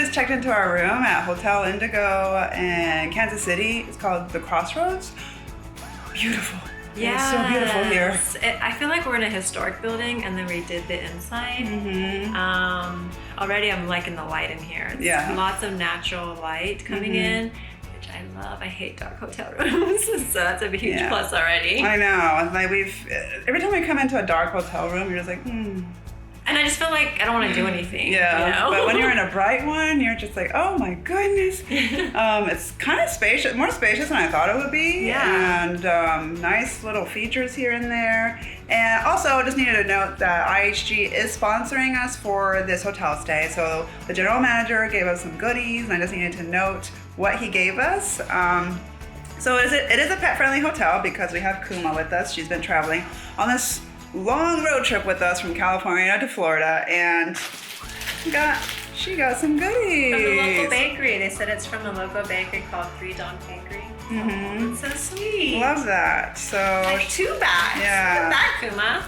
just checked into our room at Hotel Indigo in Kansas City. It's called the Crossroads. Beautiful. Yeah, it's so beautiful here. I feel like we're in a historic building, and then we did the inside. Already, I'm liking the light in here. It's lots of natural light coming in, which I love. I hate dark hotel rooms, so that's a huge plus already. I know. Like every time we come into a dark hotel room, you're just like, And I just feel like I don't want to do anything. Yeah, you know? But when you're in a bright one, you're just like, oh my goodness. It's kind of spacious, more spacious than I thought it would be. Yeah. And nice little features here and there. And also, I just needed to note that IHG is sponsoring us for this hotel stay. So the general manager gave us some goodies, and I just needed to note what he gave us. So it is a pet-friendly hotel because we have Kuma with us. She's been traveling on this long road trip with us from California to Florida, and she got some goodies. From the local bakery. They said it's from a local bakery called Three Dawn Bakery. Oh, it's so sweet. Love that. So like 2 bags. Yeah. Look at that, Kuma.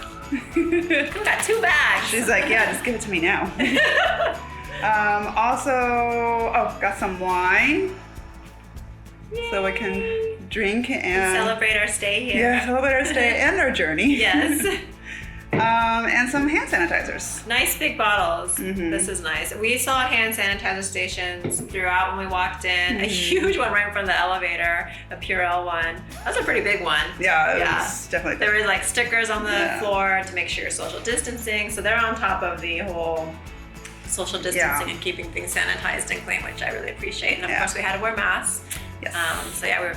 You got 2 bags. She's like, yeah, just give it to me now. Also, got some wine. Yay. So we can drink and celebrate our stay here. Yeah, celebrate our stay and our journey. Yes. And some hand sanitizers. Nice big bottles. This is nice. We saw hand sanitizer stations throughout when we walked in. A huge one right in front of the elevator, a Purell one. That's a pretty big one. Yeah, it was definitely. There were like stickers on the floor to make sure you're social distancing. So they're on top of the whole social distancing and keeping things sanitized and clean, which I really appreciate. And of course, we had to wear masks. Yes.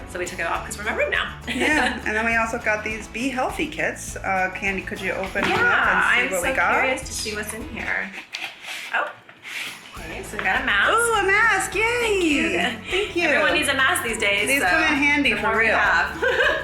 So we took it off because we're in my room now. Yeah, and then we also got these Be Healthy kits. Candy, could you open one up and see I'm what so we got? curious to see what's in here. Oh, okay, so we got a mask. Ooh, a mask! Yay! Thank you. Everyone needs a mask these days. These come in handy for real.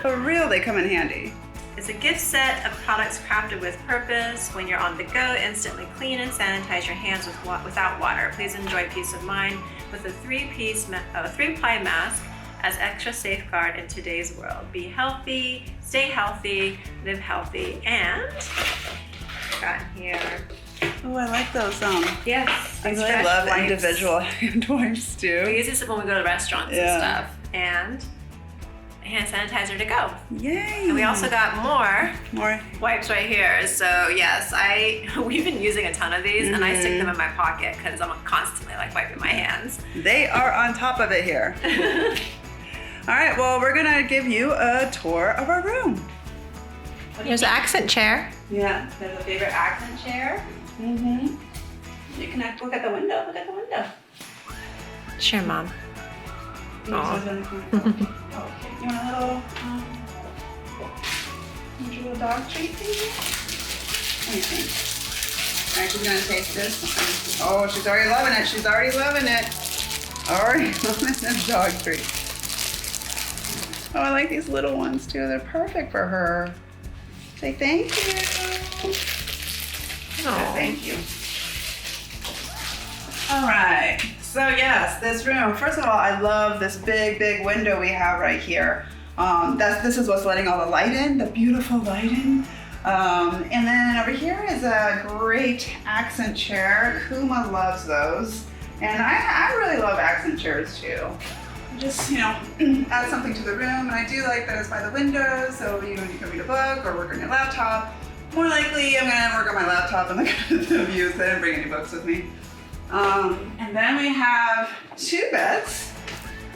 For real, they come in handy. It's a gift set of products crafted with purpose. When you're on the go, instantly clean and sanitize your hands without water. Please enjoy peace of mind with a 3-ply mask as extra safeguard in today's world. Be healthy, stay healthy, live healthy, and got here. Oh, I like those. Yes, I really love individual hand wipes too. We use this when we go to restaurants and stuff. And a hand sanitizer to go. Yay! And we also got more wipes right here. So yes, we've been using a ton of these, and I stick them in my pocket because I'm constantly like wiping my hands. They are on top of it here. All right, well, we're gonna give you a tour of our room. There's an accent chair. Yeah, there's a favorite accent chair. You can look at the window. Look at the window. Sure, Mom. Okay. You want a little dog treat, maybe? What do you think? All right, she's gonna taste this. Oh, she's already loving it. She's already loving it. Already loving this dog treat. Oh, I like these little ones too. They're perfect for her. Say thank you. Oh, thank you. All right. So yes, this room. First of all, I love this big window we have right here. This is what's letting all the light in, the beautiful lighting. And then over here is a great accent chair. Kuma loves those. And I really love accent chairs too. Just, add something to the room. And I do like that it's by the window, so you can read a book or work on your laptop. More likely, I'm gonna work on my laptop and look at the views. I didn't bring any books with me. And then we have 2 beds.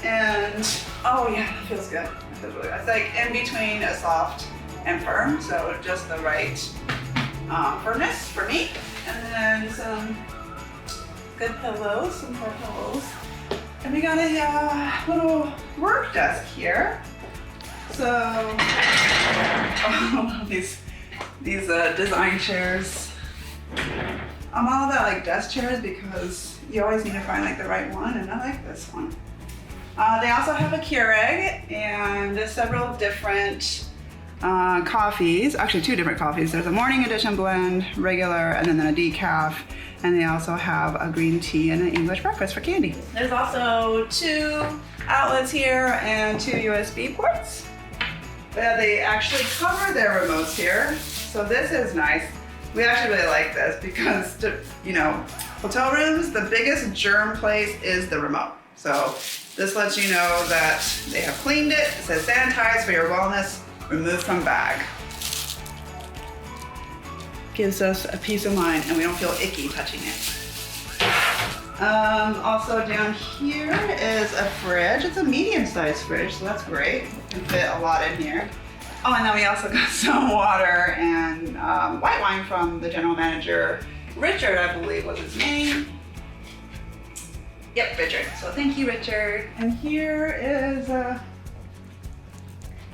And, oh yeah, that feels good. That feels really good. It's like in between a soft and firm, so just the right firmness for me. And then some good pillows, some more pillows. And we got a little work desk here. So, I love these design chairs. I'm all about like desk chairs because you always need to find like the right one, and I like this one. They also have a Keurig and several different coffees, actually 2 different coffees. There's a morning edition blend, regular, and then a decaf. And they also have a green tea and an English breakfast for Candy. There's also 2 outlets here and 2 USB ports. They actually cover their remotes here. So this is nice. We actually really like this because, hotel rooms, the biggest germ place is the remote. So this lets you know that they have cleaned it. It says sanitize for your wellness, removed from bag. Gives us a peace of mind and we don't feel icky touching it. Also down here is a fridge. It's a medium-sized fridge, so that's great. It can fit a lot in here. Oh, and then we also got some water and white wine from the general manager. Richard, I believe was his name. Yep, Richard. So thank you, Richard. And here is,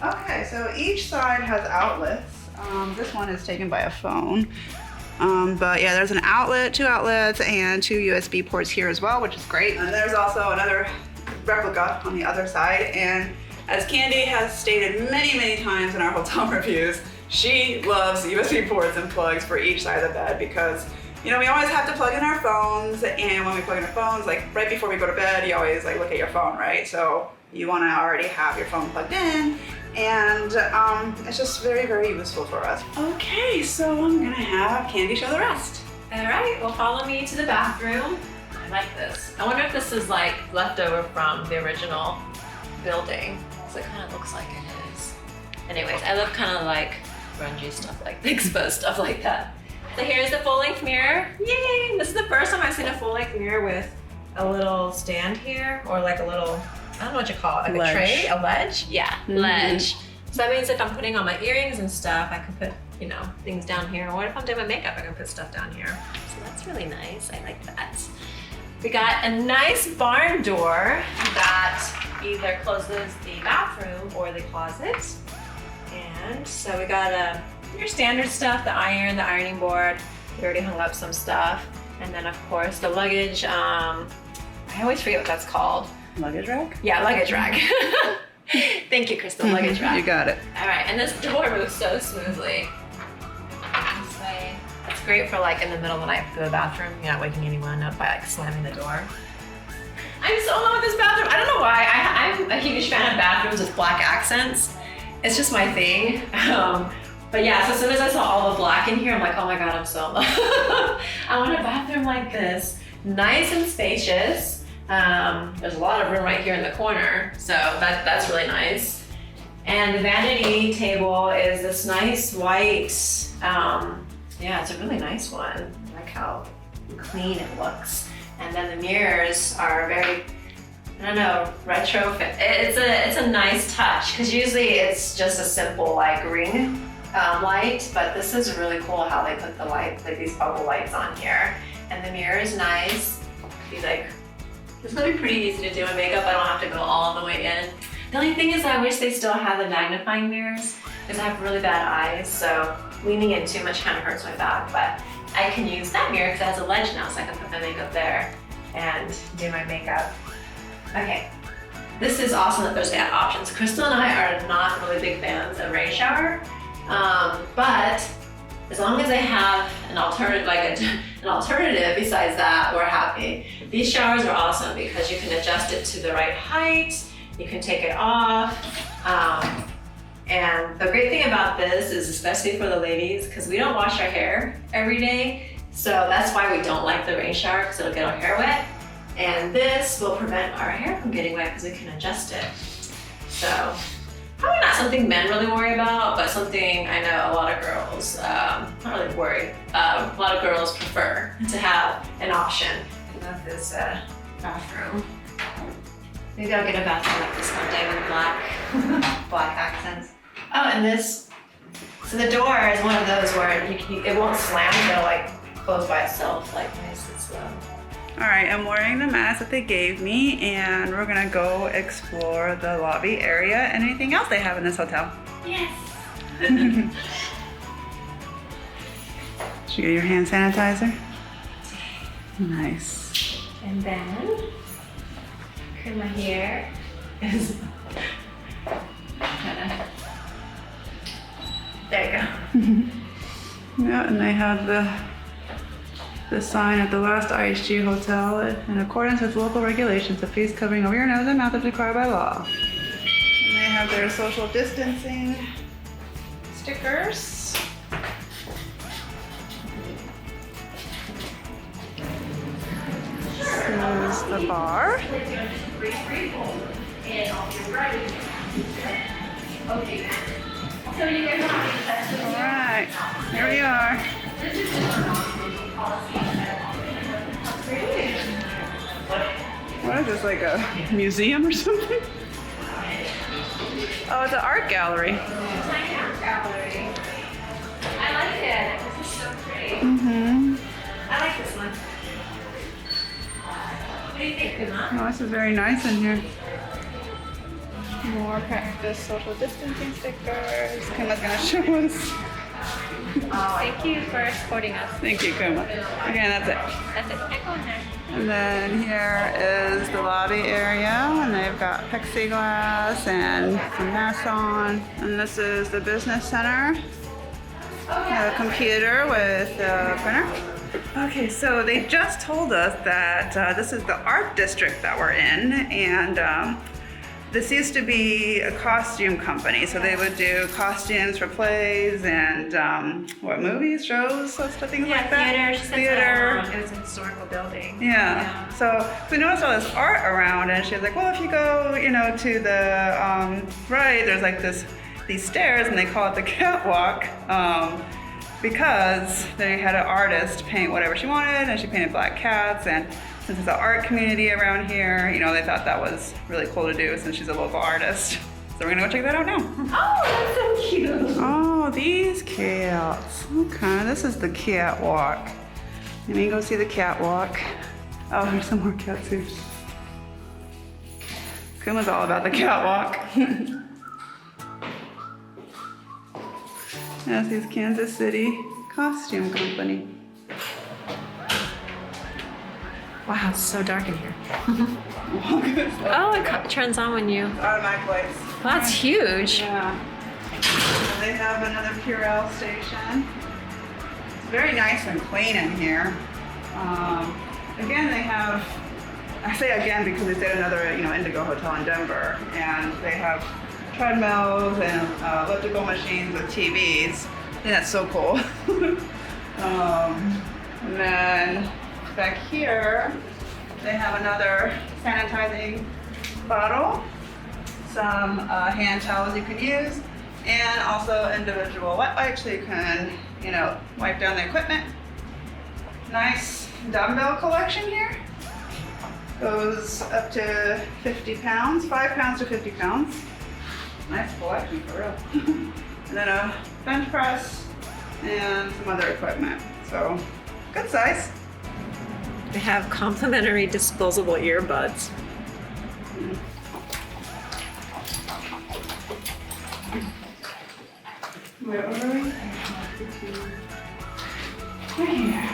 okay, so each side has outlets. This one is taken by a phone. But yeah, there's an outlet, 2 outlets, and 2 USB ports here as well, which is great. And there's also another replica on the other side. And as Candy has stated many, many times in our hotel reviews, she loves USB ports and plugs for each side of the bed because, you know, we always have to plug in our phones, and when we plug in our phones, like right before we go to bed, you always like look at your phone, right? So you want to already have your phone plugged in, and it's just very, very useful for us. Okay, so I'm gonna have Candy show the rest. All right, well, follow me to the bathroom. I like this. I wonder if this is like leftover from the original building. So it kind of looks like it is. Anyways, I love kind of like grungy stuff, like the exposed stuff like that. So here's the full-length mirror. Yay! This is the first time I've seen a full-length mirror with a little stand here, or like a little, I don't know what you call it, like ledge. a tray, a ledge? Yeah, ledge. So that means if I'm putting on my earrings and stuff, I can put, you know, things down here. Or if I'm doing my makeup, I can put stuff down here. So that's really nice. I like that. We got a nice barn door that either closes the bathroom or the closet. And so we got your standard stuff, the iron, the ironing board. We already hung up some stuff. And then of course the luggage, I always forget what that's called. Luggage rack? Yeah, luggage rack. Thank you, Crystal, luggage rack. You got it. All right, and this door moves so smoothly. This way. That's great for like in the middle of the night to the bathroom. You're not waking anyone up by like slamming the door. I'm so in love with this bathroom. I don't know why. I'm a huge fan of bathrooms with black accents. It's just my thing. But yeah, so as soon as I saw all the black in here, I'm like, oh my God, I'm so in love. I want a bathroom like this. Nice and spacious. There's a lot of room right here in the corner, so that's really nice. And the vanity table is this nice white, yeah, it's a really nice one. I like how clean it looks. And then the mirrors are very, I don't know, retro. It's a nice touch, because usually it's just a simple like ring light, but this is really cool how they put the light, like these bubble lights on here. And the mirror is nice. Be like, it's gonna be pretty easy to do my makeup. I don't have to go all the way in. The only thing is I wish they still had the magnifying mirrors, because I have really bad eyes, so leaning in too much kind of hurts my back, but I can use that mirror because it has a ledge now, so I can put my makeup there and do my makeup. Okay, this is awesome that there's options. Crystal and I are not really big fans of rain shower, but as long as I have an alternative, an alternative besides that, we're happy. These showers are awesome because you can adjust it to the right height, you can take it off, and the great thing about this is, especially for the ladies, because we don't wash our hair every day, so that's why we don't like the rain shower, because it'll get our hair wet. And this will prevent our hair from getting wet because we can adjust it. So probably not something men really worry about, but something I know a lot of girls, not really worry, a lot of girls prefer to have an option. I love this bathroom. Maybe I'll get a bathroom like this one day with black accents. Oh, and this, so the door is one of those where it won't slam, it'll like close by itself, like nice and slow. All right, I'm wearing the mask that they gave me, and we're gonna go explore the lobby area and anything else they have in this hotel. Yes. Did you get your hand sanitizer? Nice. And then, curl my hair. There you go. Yeah, and they have the sign at the last IHG hotel, in accordance with local regulations, a face covering over your nose and mouth is required by law. And they have their social distancing stickers. This is the bar. All right, here we are. What is this, like a museum or something? Oh, it's an art gallery. It's my art gallery. I like it. This is so pretty. Mm-hmm. I like this one. What do you think, Kuma? Oh, this is very nice in here. More practice social distancing stickers. Kuma's gonna show us. Thank you for escorting us. Thank you, Kuma. Okay, that's it. That's it. Can't go in there. And then here is the lobby area, and they've got plexiglass and some masks on. And this is the business center. A computer with a printer. Okay, so they just told us that this is the art district that we're in, and this used to be a costume company, so they would do costumes for plays and what, movies, shows, things like that. Theater. She said Theater. that, it was a historical building. Yeah. So we noticed all this art around, and she was like, "Well, if you go, to the right, there's like these stairs, and they call it the catwalk because they had an artist paint whatever she wanted, and she painted black cats. And since it's an art community around here, they thought that was really cool to do since she's a local artist. So we're gonna go check that out now. Oh, that's so cute. Oh, these cats. Okay, this is the catwalk. Let me go see the catwalk. Oh, there's some more cats here. Kuma's all about the catwalk. This is Kansas City Costume Company. Wow, it's so dark in here. Oh, It turns on when you... automatic lights. Well, that's huge. Yeah. So they have another Purell station. It's very nice and clean in here. Again, they have, I say again because they did another, Indigo Hotel in Denver, and they have treadmills and elliptical machines with TVs. I think that's so cool. And then back here, they have another sanitizing bottle, some hand towels you can use, and also individual wet wipes so you can, wipe down the equipment. Nice dumbbell collection here. Goes up to 50 pounds, 5 pounds to 50 pounds. Nice collection for real. And then a bench press and some other equipment. So, good size. They have complimentary disposable earbuds. Where are we? Right here.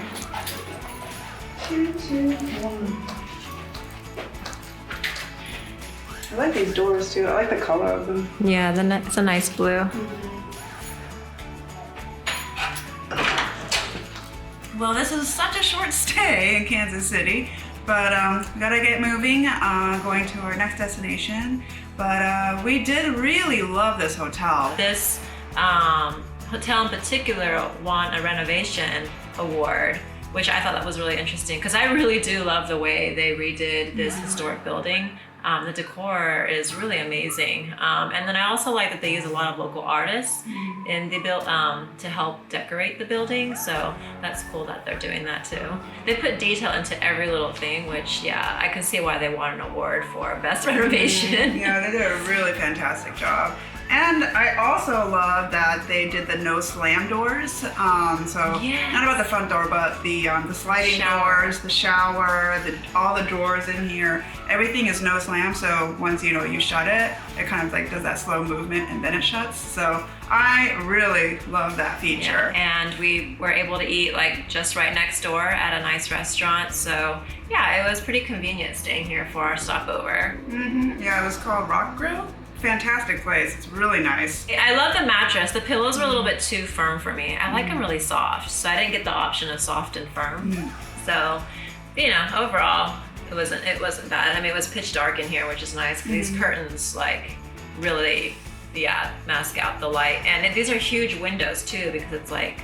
2, 2, 1. I like these doors too. I like the color of them. Yeah, it's a nice blue. Well, this is such a short stay in Kansas City, but we gotta get moving, going to our next destination. But we did really love this hotel. This hotel in particular won a renovation award, which I thought that was really interesting because I really do love the way they redid this historic building. The decor is really amazing. And then I also like that they use a lot of local artists and they built to help decorate the building. So that's cool that they're doing that too. They put detail into every little thing, which yeah, I can see why they won an award for best renovation. Yeah, they did a really fantastic job. And I also love that they did the no slam doors. So Yes. not about the front door, but the sliding Shower. doors, the shower, all the drawers in here. Everything is no slam. So once you shut it, it kind of like does that slow movement and then it shuts. So I really love that feature. Yeah, and we were able to eat like just right next door at a nice restaurant. So yeah, it was pretty convenient staying here for our stopover. Yeah, it was called Rock Grill. Fantastic place. It's really nice. I love the mattress. The pillows were a little bit too firm for me. I like them really soft, so I didn't get the option of soft and firm. So, overall, it wasn't bad. I mean, it was pitch dark in here, which is nice because these curtains like really, mask out the light. And these are huge windows too because it's like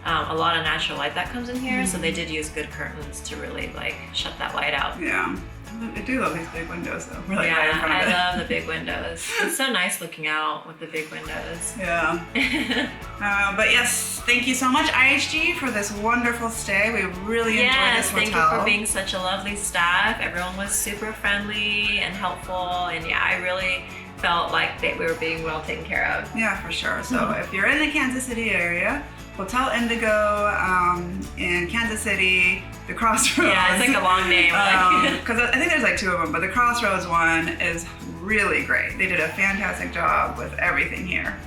a lot of natural light that comes in here, so they did use good curtains to really like shut that light out. Yeah. I do love these big windows though. We're like right in Yeah, front of it. I love the big windows. It's so nice looking out with the big windows. Yeah. But yes, thank you so much, IHG, for this wonderful stay. We really enjoyed this hotel. Thank you for being such a lovely staff. Everyone was super friendly and helpful, and yeah, I really felt like that we were being well taken care of. Yeah, for sure. So if you're in the Kansas City area, Hotel Indigo in Kansas City, the Crossroads. Yeah, it's like a long name. Because I think there's like 2 of them, but the Crossroads one is really great. They did a fantastic job with everything here.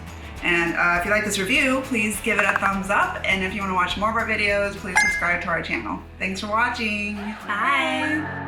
And if you like this review, please give it a thumbs up. And if you want to watch more of our videos, please subscribe to our channel. Thanks for watching. Bye.